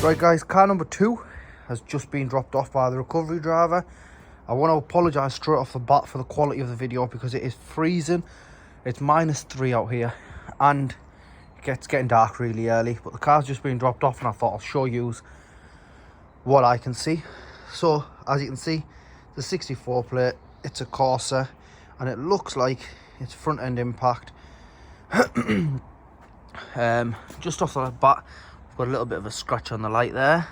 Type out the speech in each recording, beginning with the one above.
Right guys, car number 2 has just been dropped off by the recovery driver. I want to apologise straight off the bat for the quality of the video because it is freezing. It's -3 out here and it's getting dark really early, but the car's just been dropped off and I thought I'll show you what I can see. So as you can see, the 64 plate, it's a Corsa and it looks like it's front end impact. Just off the bat, got a little bit of a scratch on the light there.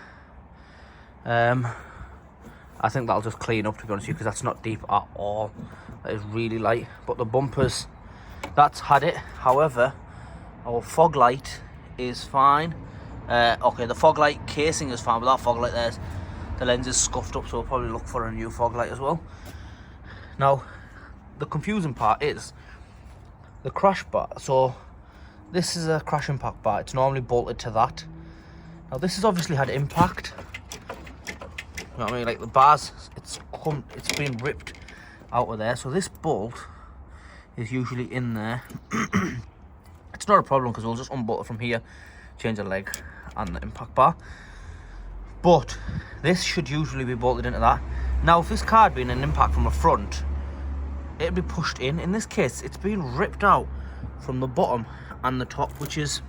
I think that'll just clean up, to be honest with you, because that's not deep at all. That is really light. But the bumpers, that's had it. However, our fog light is fine. Okay, the fog light casing is fine, but that fog light there's the lens is scuffed up, so we'll probably look for a new fog light as well. Now, the confusing part is the crash bar. So this is a crash impact bar. It's normally bolted to that. Now this has obviously had impact. You know what I mean? Like the bars, it's been ripped out of there. So this bolt is usually in there. It's not a problem because we'll just unbolt it from here, change the leg and the impact bar. But this should usually be bolted into that. Now if this car had been an impact from the front, it'd be pushed in. In this case, it's been ripped out from the bottom and the top, which is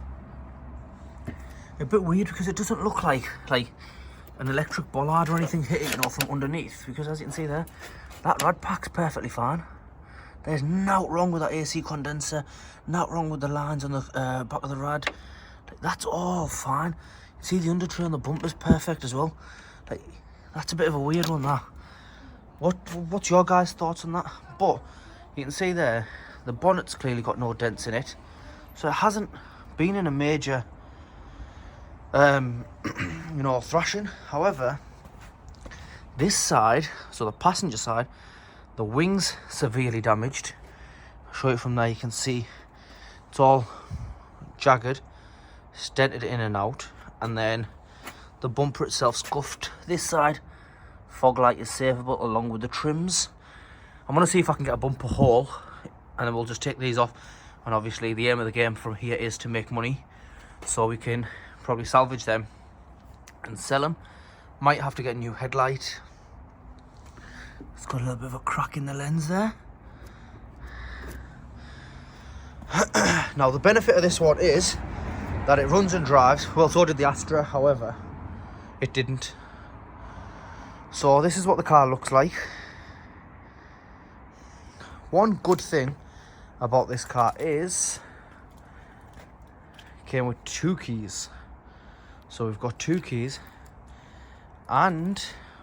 a bit weird because it doesn't look like an electric bollard or anything hitting it, you know, from underneath. Because as you can see there, that rad pack's perfectly fine. There's nothing wrong with that AC condenser, nothing wrong with the lines on the back of the rad. Like, that's all fine. You see the under tray on the bumper's perfect as well. Like, that's a bit of a weird one, that. What's your guys' thoughts on that? But you can see there, the bonnet's clearly got no dents in it, so it hasn't been in a major you know, thrashing. However, this side, so the passenger side, the wings severely damaged. I'll show you from there. You can see it's all jagged, stented in and out, and then the bumper itself scuffed. This side, fog light is savable along with the trims. I'm gonna see if I can get a bumper haul, and then we'll just take these off. And obviously the aim of the game from here is to make money, so we can probably salvage them and sell them. Might have to get a new headlight. It's got a little bit of a crack in the lens there. Now the benefit of this one is that it runs and drives. Well, so did the Astra, however it didn't. So this is what the car looks like. One good thing about this car is it came with 2 keys. So we've got 2 keys and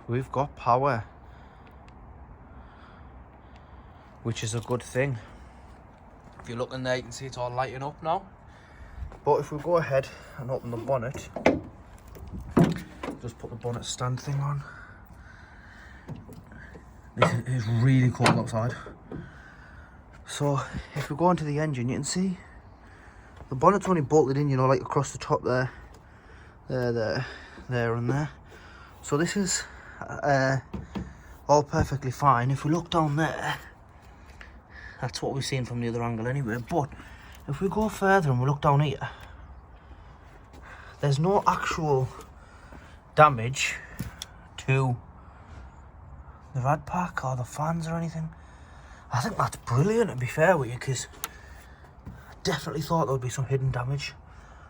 we've got power, which is a good thing. If you look in there, you can see it's all lighting up now. But if we go ahead and open the bonnet, just put the bonnet stand thing on. This is really cold outside. So if we go into the engine, you can see the bonnet's only bolted in, you know, like across the top there, there and there. So this is all perfectly fine. If we look down there, that's what we've seen from the other angle anyway. But if we go further and we look down here, there's no actual damage to the rad pack or the fans or anything. I think that's brilliant, to be fair with you, because I definitely thought there would be some hidden damage.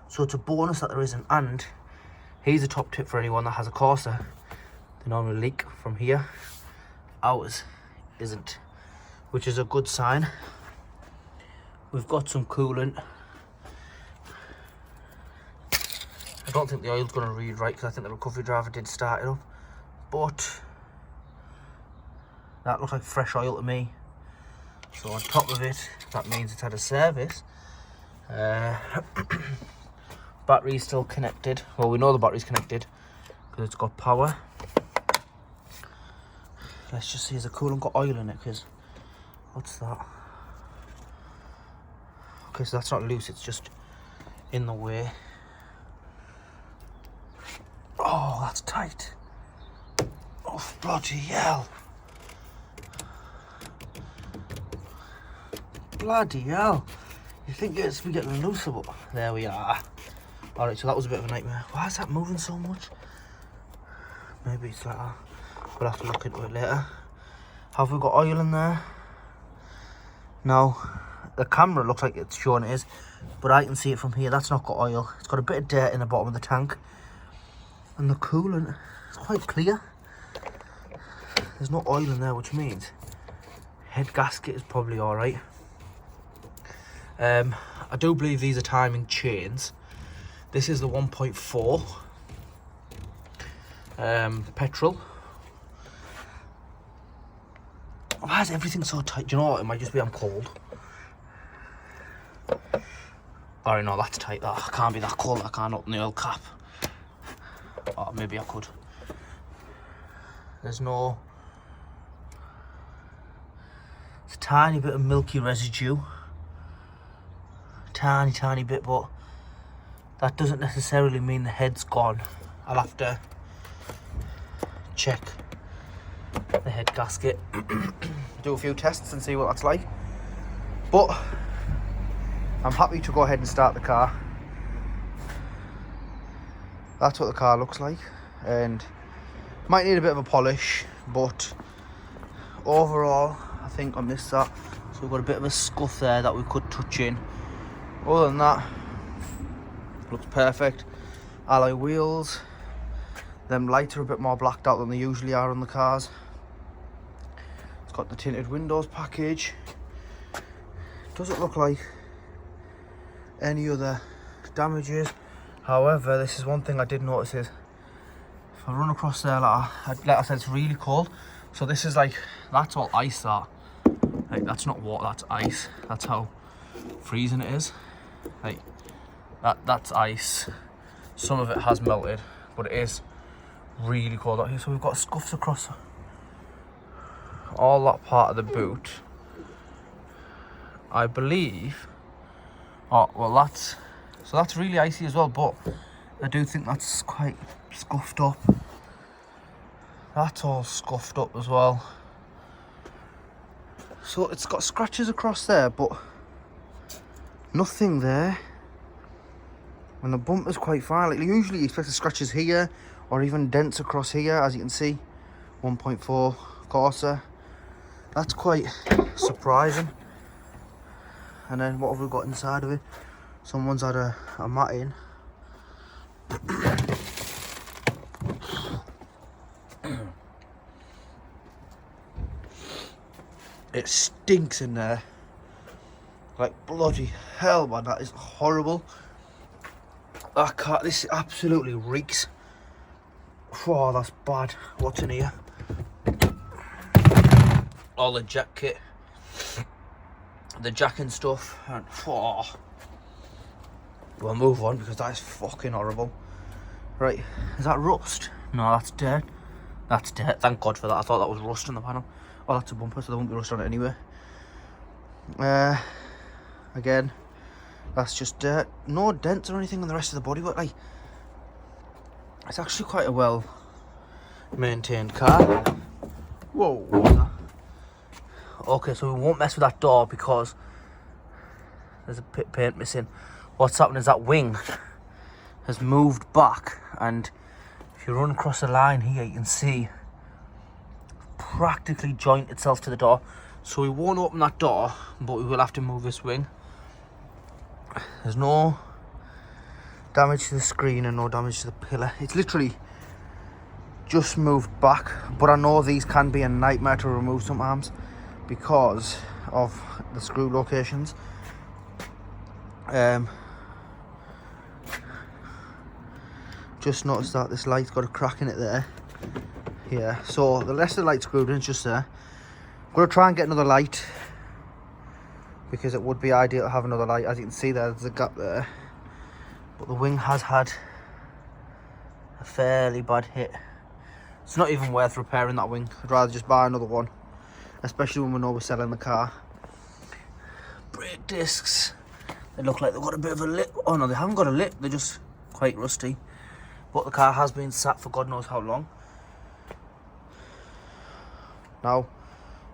So it's a bonus that there isn't. And here's a top tip for anyone that has a Corsa. They normally leak from here. Ours isn't, which is a good sign. We've got some coolant. I don't think the oil's going to read right because I think the recovery driver did start it up. But that looks like fresh oil to me. So on top of it, that means it's had a service. Battery's still connected. Well, we know the battery's connected because it's got power. Let's just see, has the coolant got oil in it? Because what's that? Okay, so that's not loose, it's just in the way. Oh, that's tight. Oh, bloody hell. Bloody hell. You think it's we getting looser, but there we are. Alright, so that was a bit of a nightmare. Why is that moving so much? Maybe it's like that. We'll have to look into it later. Have we got oil in there? No. The camera looks like it's showing it is, but I can see it from here. That's not got oil. It's got a bit of dirt in the bottom of the tank. And the coolant is quite clear. There's no oil in there, which means head gasket is probably alright. I do believe these are timing chains. This is the 1.4 petrol. Why is everything so tight? Do you know what? It might just be I'm cold. Alright, no, that's tight. That can't be that cold. I can't open the oil cap. Or maybe I could. There's no... It's a tiny bit of milky residue. Tiny bit, but that doesn't necessarily mean the head's gone. I'll have to check the head gasket, do a few tests and see what that's like. But I'm happy to go ahead and start the car. That's what the car looks like, and might need a bit of a polish, but overall I think I missed that. So we've got a bit of a scuff there that we could touch in. Other than that, looks perfect. Alloy wheels. Them lights are a bit more blacked out than they usually are on the cars. It's got the tinted windows package. Doesn't look like any other damages. However, this is one thing I did notice is if I run across there, like I said, it's really cold. So this is like, that's all ice that. Like, that's not water, that's ice. That's how freezing it is. Like, that's ice. Some of it has melted, but it is really cold out here. So we've got scuffs across all that part of the boot. I believe, oh well, that's really icy as well, but I do think that's quite scuffed up. That's all scuffed up as well. So it's got scratches across there, but nothing there. And the bumper's quite fine. Like, usually you expect the scratches here or even dents across here, as you can see. 1.4 Corsa. That's quite surprising. And then what have we got inside of it? Someone's had a mat in. It stinks in there. Like bloody hell, man, that is horrible. I can't, this absolutely reeks. Oh, that's bad. What's in here? All the jack kit, the jack and stuff, and oh. We'll move on because that is fucking horrible. Right, is that rust? No, that's dirt. That's dirt. Thank God for that. I thought that was rust on the panel. Oh, that's a bumper, so there won't be rust on it anyway. Again, that's just dirt. No dents or anything on the rest of the bodywork. Like, it's actually quite a well maintained car. Whoa, what was that? Okay, so we won't mess with that door because there's a bit of paint missing. What's happened is that wing has moved back, and if you run across the line here, you can see practically joint itself to the door. So we won't open that door, but we will have to move this wing. There's no damage to the screen and no damage to the pillar. It's literally just moved back, but I know these can be a nightmare to remove sometimes because of the screw locations. Just noticed that this light's got a crack in it there. Yeah, so the rest of the light screwed in, it's just there. I'm going to try and get another light because it would be ideal to have another light. As you can see there's a gap there, but the wing has had a fairly bad hit. It's not even worth repairing that wing. I'd rather just buy another one, especially when we know we're selling the car. Brake discs, they look like they've got a bit of a lip. Oh no, they haven't got a lip, they're just quite rusty. But the car has been sat for God knows how long. Now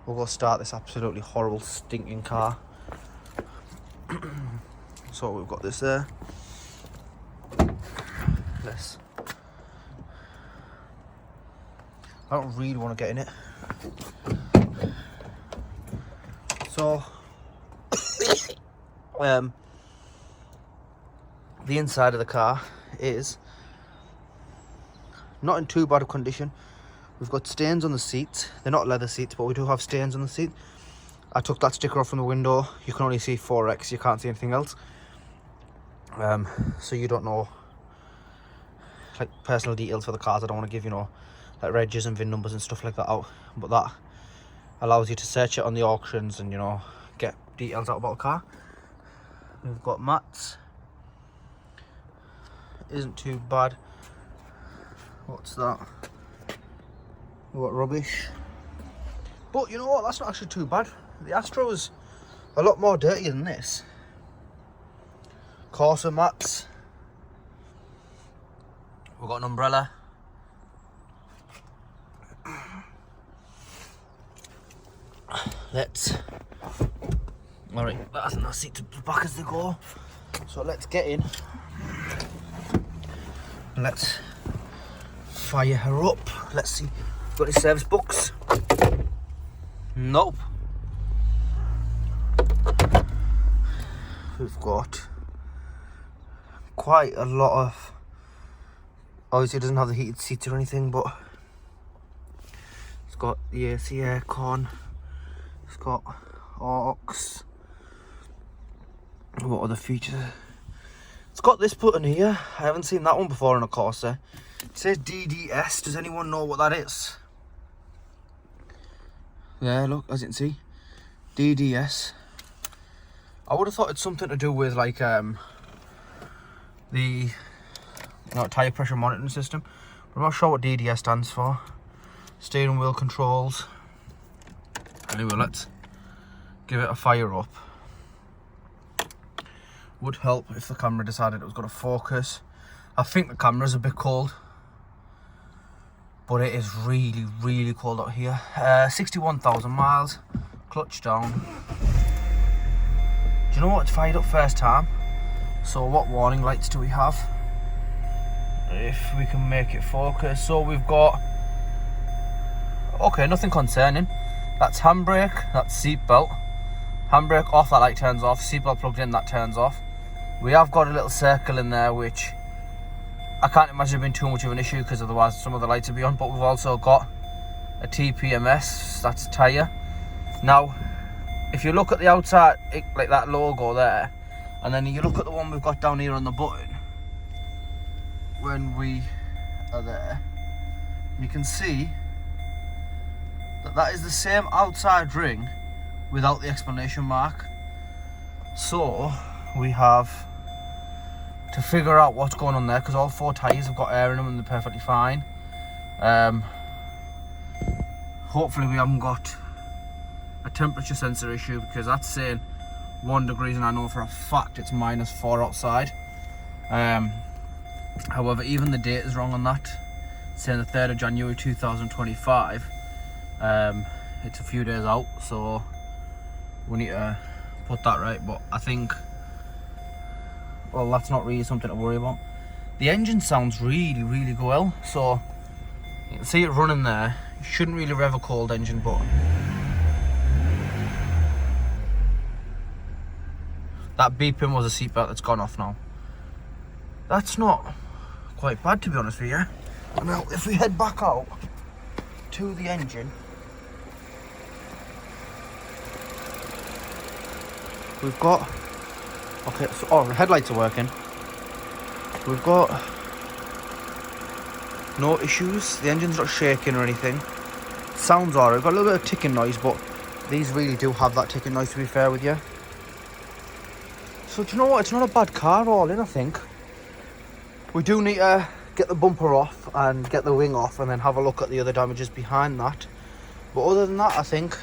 we'll go start this absolutely horrible stinking car. So we've got this there. this. I don't really want to get in it. So, the inside of the car is not in too bad a condition. We've got stains on the seats. They're not leather seats, but we do have stains on the seat. I took that sticker off from the window. You can only see 4X, you can't see anything else. So you don't know like personal details for the cars. I don't want to give, you know, like regs and VIN numbers and stuff like that out, but that allows you to search it on the auctions and, you know, get details out about the car. We've got mats. Isn't too bad. What's that? What rubbish. But you know what, that's not actually too bad. The Astro is a lot more dirty than this. Corsa mats. We've got an umbrella. Alright, that's not seat to back as they go. So let's get in. Let's fire her up. Let's see. Got any service books? Nope. We've got quite a lot of, obviously it doesn't have the heated seats or anything, but it's got the AC aircon, it's got aux. What other features? It's got this button here. I haven't seen that one before in a Corsa. It says DDS. Does anyone know what that is? Yeah, look, as you can see, DDS. I would have thought it's something to do with like the tyre pressure monitoring system. But I'm not sure what DDS stands for. Steering wheel controls. Anyway, let's give it a fire up. Would help if the camera decided it was going to focus. I think the camera's a bit cold, but it is really, really cold out here. 61,000 miles, clutch down. Do you know what? It's fired up first time. So what warning lights do we have? If we can make it focus. So we've got, okay, nothing concerning. That's handbrake, that's seat belt. Handbrake off, that light turns off. Seatbelt plugged in, that turns off. We have got a little circle in there, which I can't imagine being too much of an issue because otherwise some of the lights would be on. But we've also got a TPMS, that's tyre. Now, if you look at the outside, like that logo there, and then you look at the one we've got down here on the button, when we are there, you can see that that is the same outside ring without the exclamation mark. So we have to figure out what's going on there, because all four tyres have got air in them and they're perfectly fine. Hopefully we haven't got a temperature sensor issue, because that's saying 1 degree and I know for a fact it's -4 outside. However, even the date is wrong on that. It's saying the 3rd of January 2025. It's a few days out, so we need to put that right. But I think, well, that's not really something to worry about. The engine sounds really, really well. So you can see it running there. You shouldn't really rev a cold engine, but that beeping was a seatbelt that's gone off now. That's not quite bad, to be honest with you. Now, if we head back out to the engine, we've got, okay, so, oh, the headlights are working. We've got no issues. The engine's not shaking or anything. Sounds alright. We've got a little bit of ticking noise, but these really do have that ticking noise, to be fair with you. So do you know what? It's not a bad car all in, I think. We do need to get the bumper off and get the wing off and then have a look at the other damages behind that. But other than that, I think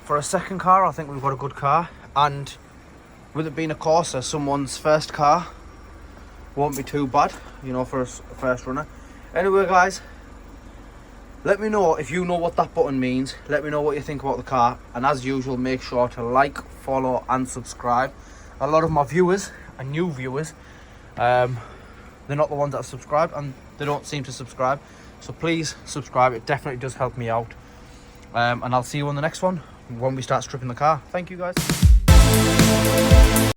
for a second car, I think we've got a good car. And with it being a Corsa, someone's first car won't be too bad, you know, for a first runner. Anyway, guys, let me know if you know what that button means. Let me know what you think about the car. And as usual, make sure to like, follow and subscribe. A lot of my viewers and new viewers they're not the ones that are subscribed, and they don't seem to subscribe. So please subscribe. It definitely does help me out. And I'll see you on the next one when we start stripping the car. Thank you, guys.